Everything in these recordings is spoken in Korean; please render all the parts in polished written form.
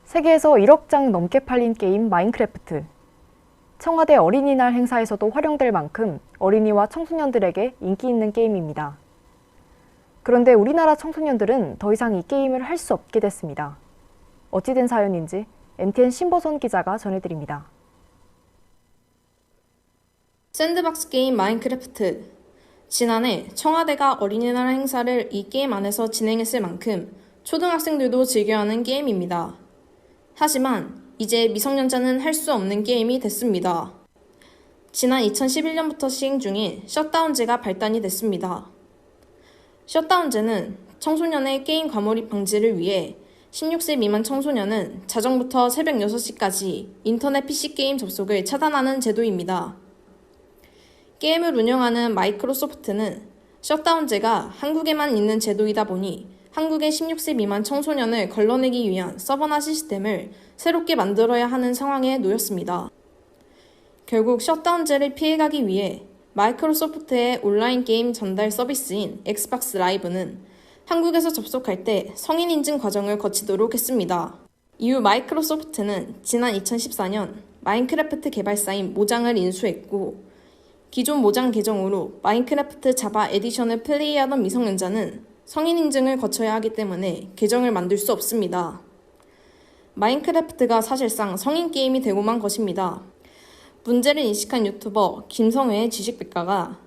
세계에서 1억 장 넘게 팔린 게임 마인크래프트. 청와대 어린이날 행사에서도 활용될 만큼 어린이와 청소년들에게 인기 있는 게임입니다. 그런데 우리나라 청소년들은 더 이상 이 게임을 할 수 없게 됐습니다. 어찌된 사연인지 MTN 신보선 기자가 전해드립니다. 샌드박스 게임 마인크래프트. 지난해 청와대가 어린이날 행사를 이 게임 안에서 진행했을 만큼 초등학생들도 즐겨하는 게임입니다. 하지만 이제 미성년자는 할 수 없는 게임이 됐습니다. 지난 2011년부터 시행 중인 셧다운제가 발단이 됐습니다. 셧다운제는 청소년의 게임 과몰입 방지를 위해 16세 미만 청소년은 자정부터 새벽 6시까지 인터넷 PC 게임 접속을 차단하는 제도입니다. 게임을 운영하는 마이크로소프트는 셧다운제가 한국에만 있는 제도이다 보니 한국의 16세 미만 청소년을 걸러내기 위한 서버나 시스템을 새롭게 만들어야 하는 상황에 놓였습니다. 결국 셧다운제를 피해가기 위해 마이크로소프트의 온라인 게임 전달 서비스인 엑스박스 라이브는 한국에서 접속할 때 성인 인증 과정을 거치도록 했습니다. 이후 마이크로소프트는 지난 2014년 마인크래프트 개발사인 모장을 인수했고, 기존 모장 계정으로 마인크래프트 자바 에디션을 플레이하던 미성년자는 성인 인증을 거쳐야 하기 때문에 계정을 만들 수 없습니다. 마인크래프트가 사실상 성인 게임이 되고만 것입니다. 문제를 인식한 유튜버 김성회의 지식백과가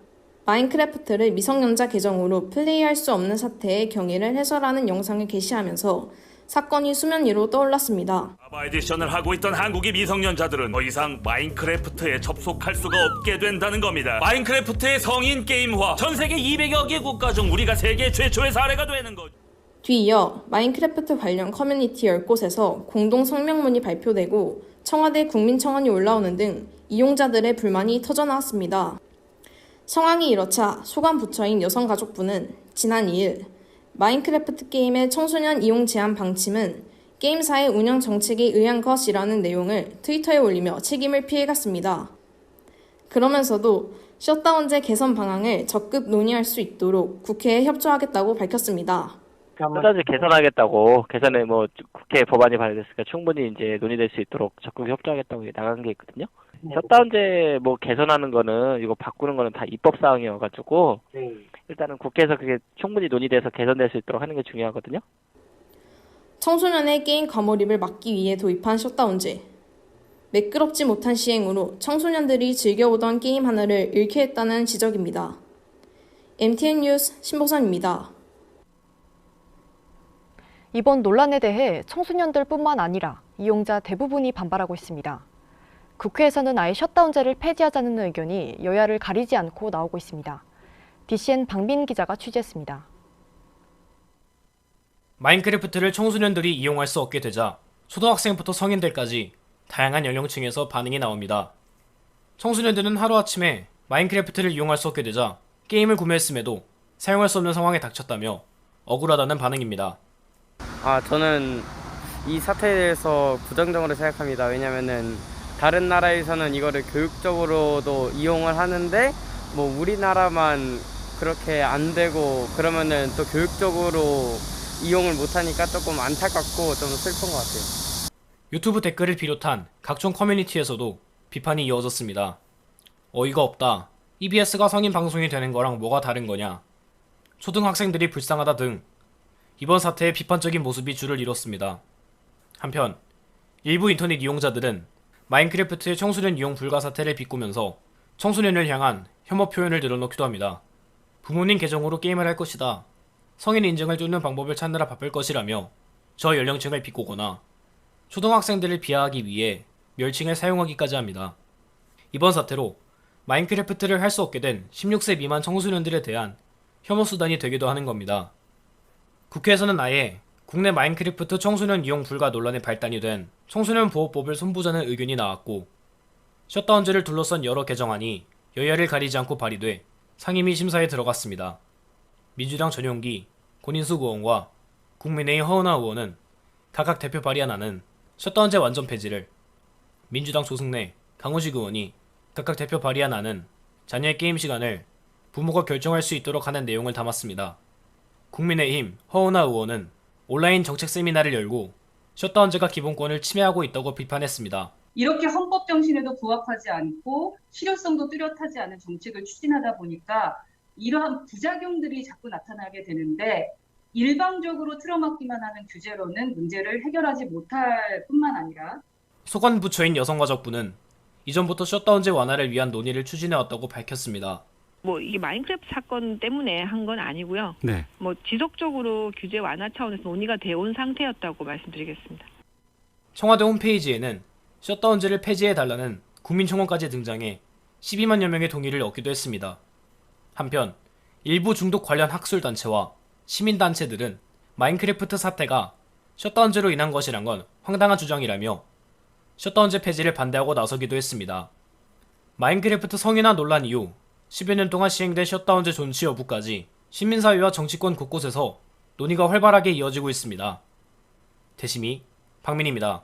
마인크래프트를 미성년자 계정으로 플레이할 수 없는 사태의 경위를 해설하는 영상을 게시하면서 사건이 수면 위로 떠올랐습니다. 자바 에디션을 하고 있던 한국의 미성년자들은 더 이상 마인크래프트에 접속할 수가 없게 된다는 겁니다. 마인크래프트의 성인 게임화, 전 세계 200여 개 국가 중 우리가 세계 최초의 사례가 되는 거죠. 뒤이어 마인크래프트 관련 커뮤니티 10곳에서 공동 성명문이 발표되고 청와대 국민청원이 올라오는 등 이용자들의 불만이 터져나왔습니다. 상황이 이렇자 소관부처인 여성가족부는 지난 2일 마인크래프트 게임의 청소년 이용 제한 방침은 게임사의 운영 정책에 의한 것이라는 내용을 트위터에 올리며 책임을 피해갔습니다. 그러면서도 셧다운제 개선 방안을 적극 논의할 수 있도록 국회에 협조하겠다고 밝혔습니다. 셧다운제 개선하겠다고, 개선에 국회 법안이 발의됐으니까 충분히 이제 논의될 수 있도록 적극 협조하겠다고 나간 게 있거든요. 셧다운제 개선하는 거는, 이거 바꾸는 거는 다 입법 사항이어가지고, 일단은 국회에서 그게 충분히 논의돼서 개선될 수 있도록 하는 게 중요하거든요. 청소년의 게임 과몰입을 막기 위해 도입한 셧다운제. 매끄럽지 못한 시행으로 청소년들이 즐겨오던 게임 하나를 잃게 했다는 지적입니다. MTN 뉴스 신보선입니다. 이번 논란에 대해 청소년들뿐만 아니라 이용자 대부분이 반발하고 있습니다. 국회에서는 아예 셧다운제를 폐지하자는 의견이 여야를 가리지 않고 나오고 있습니다. DCN 박민 기자가 취재했습니다. 마인크래프트를 청소년들이 이용할 수 없게 되자 초등학생부터 성인들까지 다양한 연령층에서 반응이 나옵니다. 청소년들은 하루아침에 마인크래프트를 이용할 수 없게 되자 게임을 구매했음에도 사용할 수 없는 상황에 닥쳤다며 억울하다는 반응입니다. 저는 이 사태에 대해서 부정적으로 생각합니다. 왜냐면은 다른 나라에서는 이거를 교육적으로도 이용을 하는데 우리나라만 그렇게 안 되고 그러면은 또 교육적으로 이용을 못하니까 조금 안타깝고 좀 슬픈 것 같아요. 유튜브 댓글을 비롯한 각종 커뮤니티에서도 비판이 이어졌습니다. 어이가 없다. EBS가 성인 방송이 되는 거랑 뭐가 다른 거냐. 초등학생들이 불쌍하다 등 이번 사태의 비판적인 모습이 줄을 이뤘습니다. 한편 일부 인터넷 이용자들은 마인크래프트의 청소년 이용 불가 사태를 비꼬면서 청소년을 향한 혐오 표현을 늘어놓기도 합니다. 부모님 계정으로 게임을 할 것이다. 성인 인증을 뚫는 방법을 찾느라 바쁠 것이라며 저 연령층을 비꼬거나 초등학생들을 비하하기 위해 멸칭을 사용하기까지 합니다. 이번 사태로 마인크래프트를 할 수 없게 된 16세 미만 청소년들에 대한 혐오 수단이 되기도 하는 겁니다. 국회에서는 아예 국내 마인크래프트 청소년 이용 불가 논란에 발단이 된 청소년 보호법을 손보자는 의견이 나왔고, 셧다운제를 둘러싼 여러 개정안이 여야를 가리지 않고 발의돼 상임위 심사에 들어갔습니다. 민주당 전용기, 권인숙 의원과 국민의힘 허은하 의원은 각각 대표 발의안 안은 셧다운제 완전 폐지를, 민주당 조승래, 강훈식 의원이 각각 대표 발의안 안은 자녀의 게임 시간을 부모가 결정할 수 있도록 하는 내용을 담았습니다. 국민의힘 허은하 의원은 온라인 정책 세미나를 열고 셧다운제가 기본권을 침해하고 있다고 비판했습니다. 이렇게 헌법 정신에도 부합하지 않고 실효성도 뚜렷하지 않은 정책을 추진하다 보니까 이러한 부작용들이 자꾸 나타나게 되는데 일방적으로 틀어막기만 하는 규제로는 문제를 해결하지 못할 뿐만 아니라 소관부처인 여성가족부는 이전부터 셧다운제 완화를 위한 논의를 추진해왔다고 밝혔습니다. 뭐 이게 마인크래프트 사건 때문에 한 건 아니고요. 네. 뭐 지속적으로 규제 완화 차원에서 논의가 되어 온 상태였다고 말씀드리겠습니다. 청와대 홈페이지에는 셧다운제를 폐지해달라는 국민청원까지 등장해 12만여 명의 동의를 얻기도 했습니다. 한편 일부 중독 관련 학술단체와 시민단체들은 마인크래프트 사태가 셧다운제로 인한 것이란 건 황당한 주장이라며 셧다운제 폐지를 반대하고 나서기도 했습니다. 마인크래프트 성인화 논란 이후 10여 년 동안 시행된 셧다운제 존치 여부까지 시민사회와 정치권 곳곳에서 논의가 활발하게 이어지고 있습니다. 대심이 박민입니다.